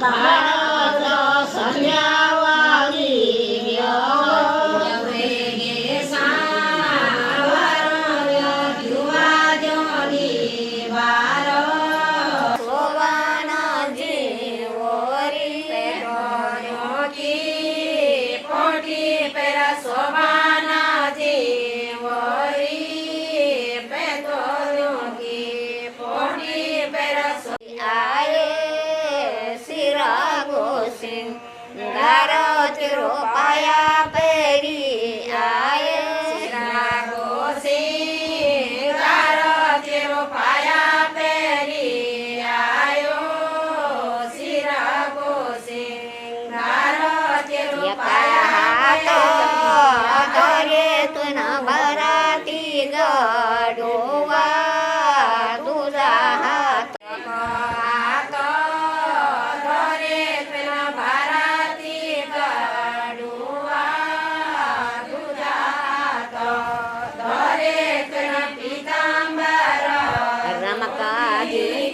ताळाचा संध्यावाळी वेगे सावर युवा जोनी बार सोवन जीवोरी पेटोनो की पोटी पेरा सोवन जीवोरी पेटोनो की पोटी पेरा आये सिरा गोसिंग गारो चिरो पाया पेरी आये सिरा गोसिंग गारो चिरो पाया पेरी आयो सिरा गोसिंग गारो चिरो पाया हातो धरे तुन भराती गडोवा तुझा हात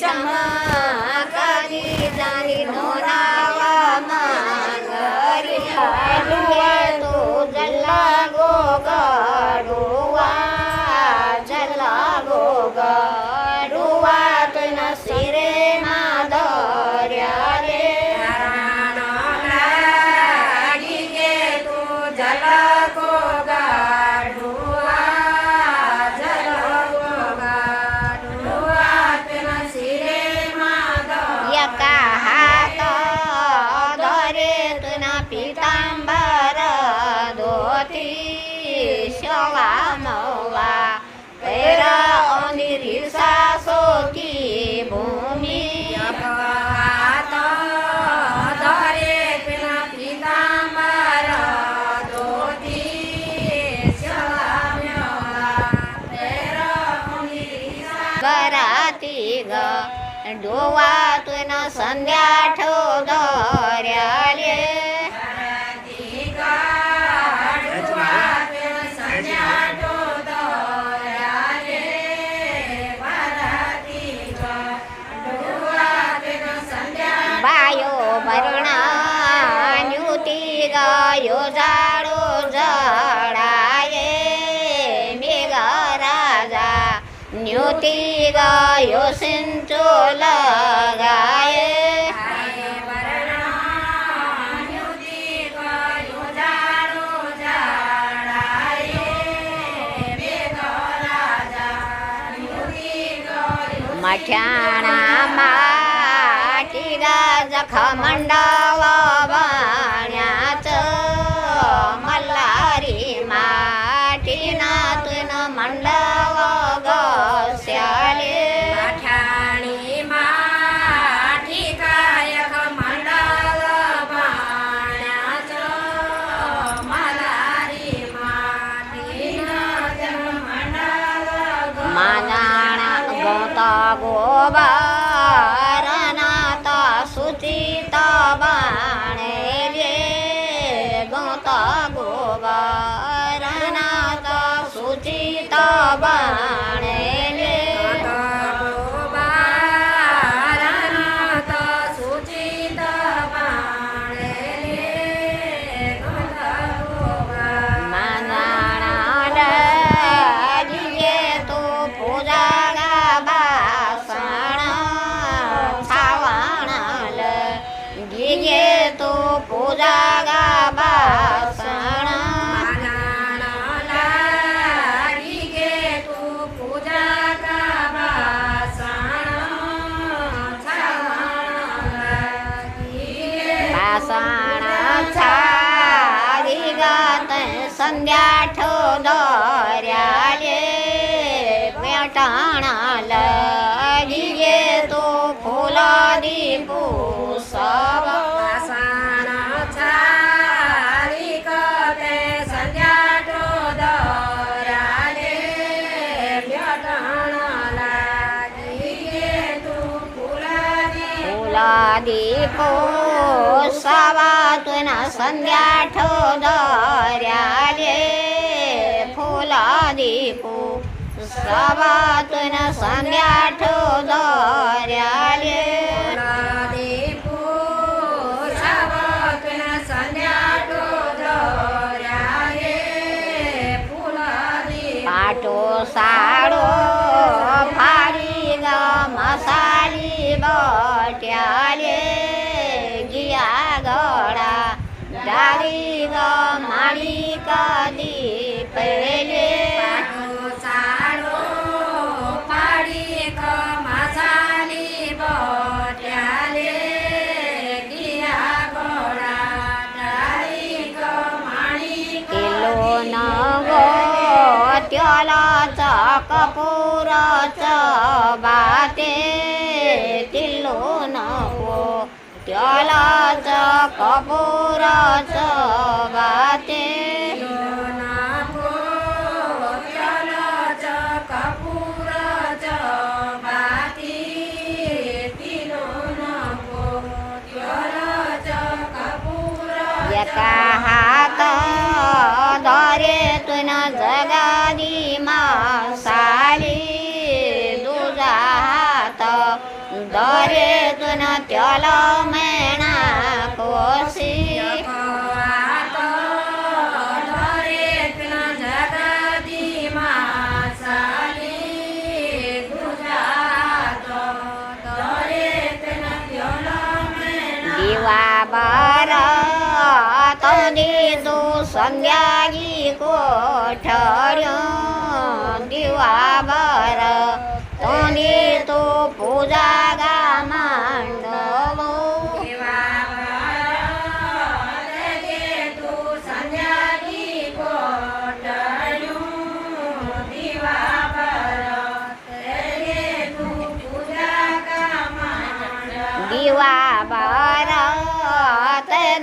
चमकादी जानी नोनावा मांगरी हाडुआ तो जल्ला गो गडुआ जल्ला गो गडुआ तुन सिरे माधर्या रे लागी गे तू जल्ला गो गडुआ जल्ला गो गडुआ तुन सिरे एका हात धरे तुन पितांबर धोती शोला मौला पेरा अनिरी सासोकी भूमी हात धरे तुन पितांबर धोती शोला मौला पेरा अनिरी बराती ग डोवा तुन संध्या ठो धर्याले बायो भरणा न्युती गयो जाडो जडाये मेघ राजा न्युती गयो सिंचो लगाए मठाणा माटी जख मंडाव बाण्याच मल्हारी माटी नातून मंडाव गस्याले मठाणी माटी कायक मंडाव बाण्याच मल्हारी माटी नातून मंडाव मानाणा गोता गोबारनाता सुचिता बाणेले गोता गोबारनाता सुचिता बाणेले गोबारनाता सुचिता बाणेले गोता गोबार मानाणा लागिये तो पूजा तो पूजा गा बासण लागी गे तू पूजा गा बासण बासण छादी गात संध्या ठो धर्याले पेटाणा लागी गे तो फुला दीपू सब दीपो सवातून संध्या ठो धर्याले फुला दीपो सवातून संध्या ठो धर्याले दीपो गोट्याले गिया गळा डाळी ग माळी कधी पहिले त्यालाचा कपूराचा बाते तिल्लो नको त्यालाचा कपूराचा बाते एका हात दरे तुन जगादी मासाली दुजा हात दरे तुन त्याला मेणा कोसी दिवा बारा तदी तू संध्यागी कोठड्यो दिवा बर तदी तू पूजा गा मांडवो दिवा बारा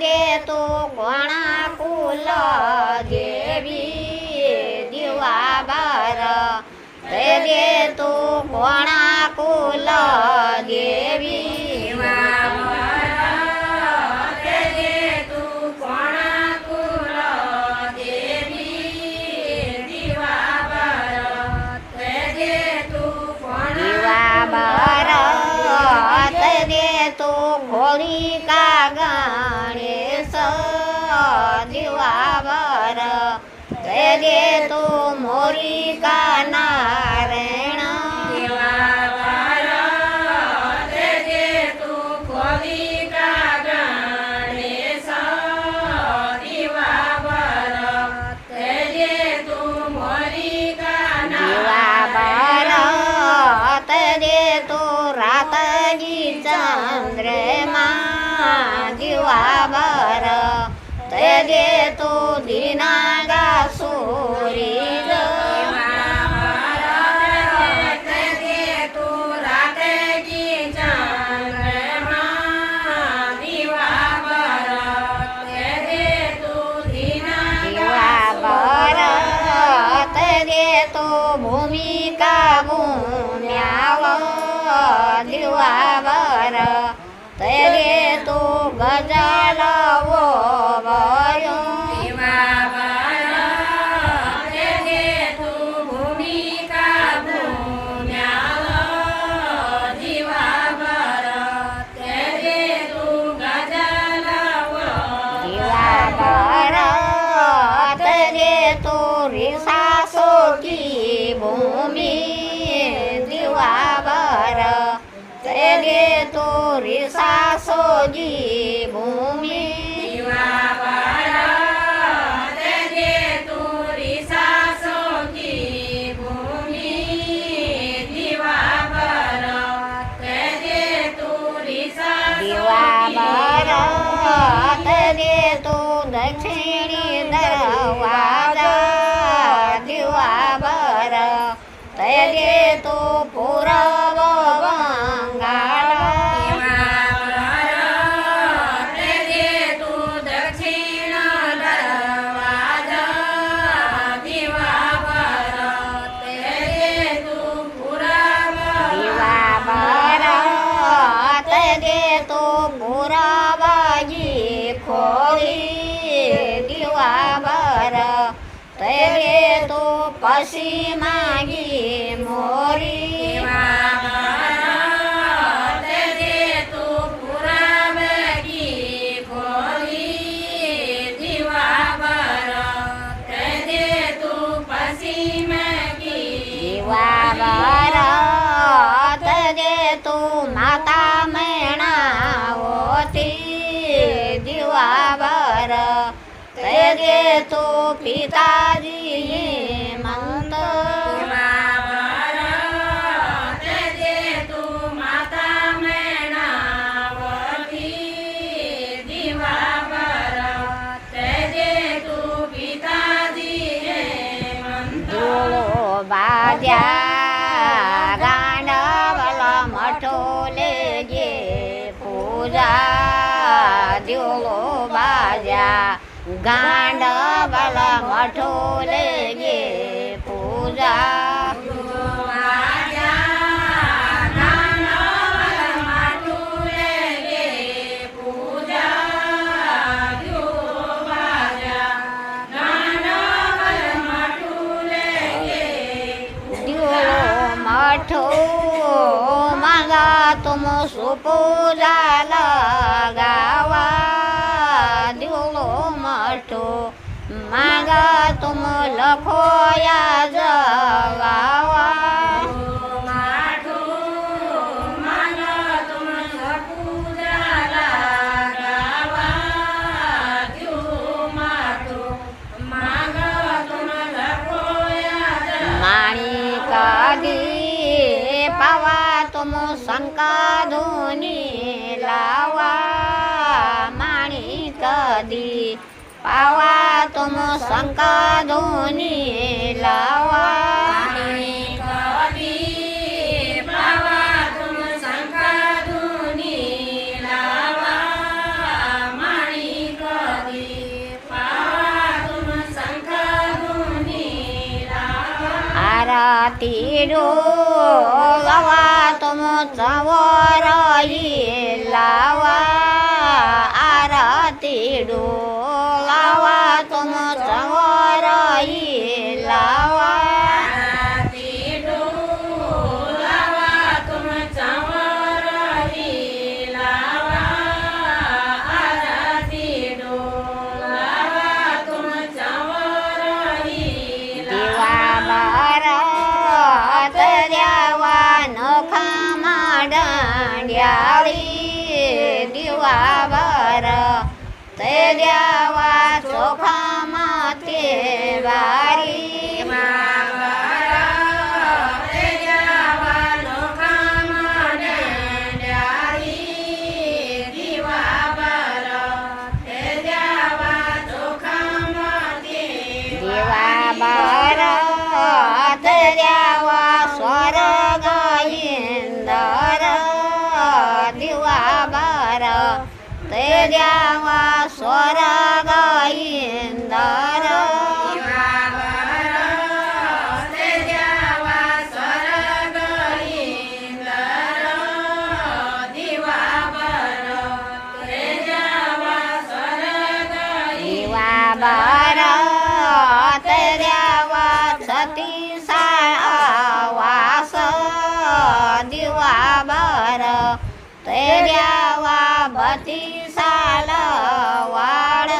दे तू कोणा कुल देवी दिवा बार दे तू कोणा कुल देवी होळी का गणेश दिवा बर दे तो मोरी का नारायण दिवा बर दे तू होळी का गणेश दिवा बर दे तू मोरी का दिवा बर दे तो रातजी चंद्रमा दिवा बर दे तो दिनागा सूर्य दे तो रातजी चंद्रमा दिवा बर दे तो दिवा बर दे तो भूमिका भूम्याव दिवा बर दे तो गजाल वो भयो दिवा बर दे तो भूमिका भूम्याव दिवा बर दे तो गजाल वो दिवा बर दे तो रिसासो की भूमि दिवा बर दे तो रिसासो जी भूमि दिवा बर दे तो रिसासो की भूमि दिवा बर दे तो रिसासो दिवा बर दे तो दक्षिणी दरवाजा दिवा बर दे तो पूर्व बंगाल दे तो दक्षिण दरवाजा दिवा बर दे तो पूर्व दिवा बर दे तो पूर्व जी खोली दिवा बर दे तो पश्चिमागी मोरी दे तो पुराबगी खोली दिवा बर दे तो पश्चिमागी दिवा बर दे तो माता मैणा बाज्या गांडवला मठोले गे पूजा दिवलो बाज्या गांडवला मठोले गे पूजा मठो मागा तुम सुपूजाला गावा दिवलो मठो मागा तुम लखोया जगावा पावा तुम शंका धुनी लावा माणी कधी पावा तुम शंका धुनी लावा आरती डोलावा तुम चवराई लावा आरती डोलावा तुम चवराई लावा दिवावर ते द्यावा चोखा माते वारी दिवावर ते द्यावा स्वर्ग इंदर दिवावर ते द्यावा स्वर्ग इंदर दिवावर ते द्यावा छत्तीसा आवास दिवावर ते द्यावा बत्तीसाल वाड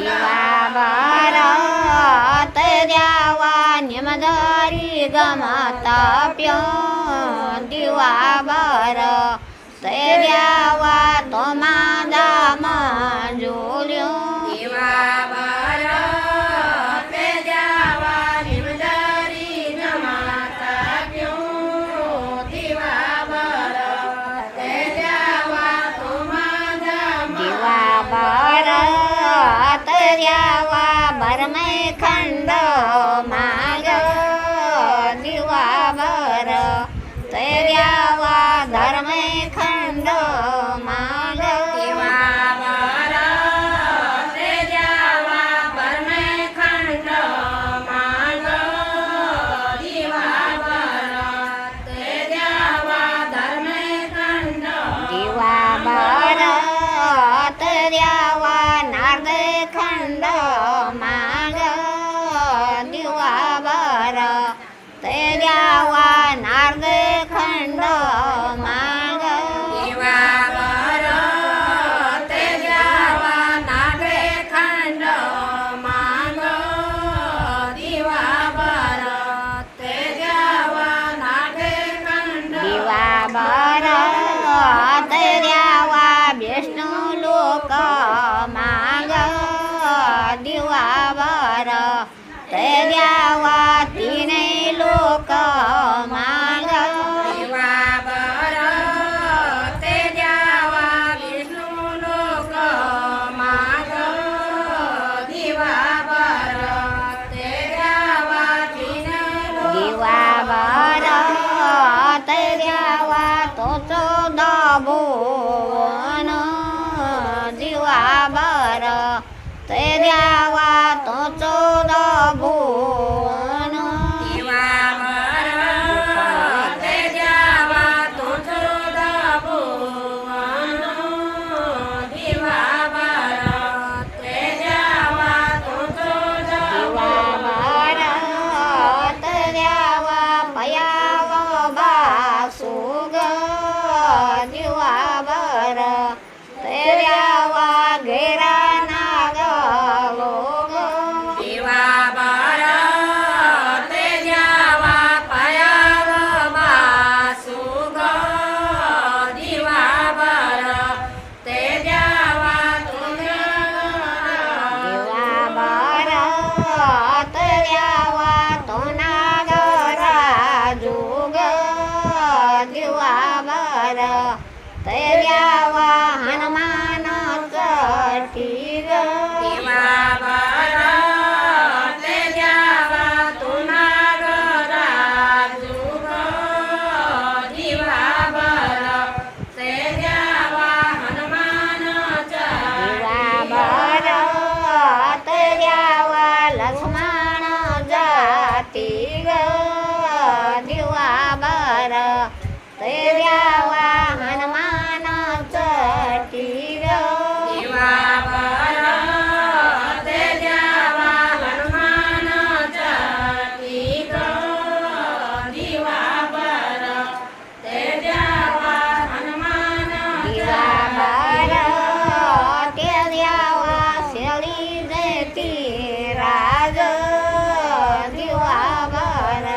दिवावर ते द्यावा निमदारी गमता प्य दिवावर ते द्यावा तो माझा मंजुल्यो दिवावर ते द्यावा निमदारी गमता प्यो दिवावर ते द्यावा तो माझा दिवावर ते द्यावा भरमै खंड माग दिवावर ते द्यावा धर्मै खंड माग दिवावर ते द्यावा भरमै खंड माग दिवावर ते द्यावा धर्मै खंड दिवावर ते द्यावा नारदे खंड माग दिवावर ते द्यावा नारदे खंड माग दिवावर ते द्यावा नारदे खंड माग दिवावर ते द्यावा नारदे खंड दिवावर ते द्यावा विष्णू लोक माग दिवावर ते द्यावा तीनही लोक माग दिवा ते द्यावा तो 14 भुवन दिवाभर ते द्यावा तो 14 भुवन दिवाभर ते द्यावा तो 14 दिवाभर ते द्यावा पयाव बासुग दिवाभर ते द्यावा घेरा नागलोग दिवाभर ते द्यावा पयाव बासुग दिवाभर ते द्यावा दिवाभर ते द्यावा तो नागराजुग दिवाभर ते द्यावा हनुमान चटीग दिवाभर ते द्यावा तो नागराजुग दिवाभर ते द्यावा हनुमान दिवाभर ते द्यावा लक्ष्मण जातीग दिवाभर ते द्यावा हनुमान चटीग दिवाभर ते द्यावा हनुमान चटीग दिवाभर ते द्यावा हनुमान दिवाभर ते द्यावा शेळी जयती राज दिवाभर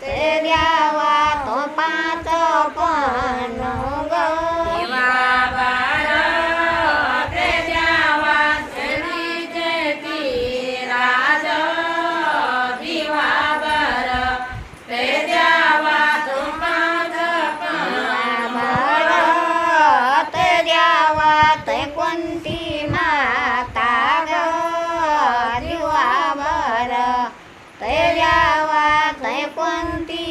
ते द्यावा तो 5 पन्नुग दिवाभर ते द्यावा शेळी जयती राज दिवाभर ते द्यावा तो 5 दिवाभर ते द्यावा ते कोणती माता ग दिवाभर ते द्यावा ते कोणती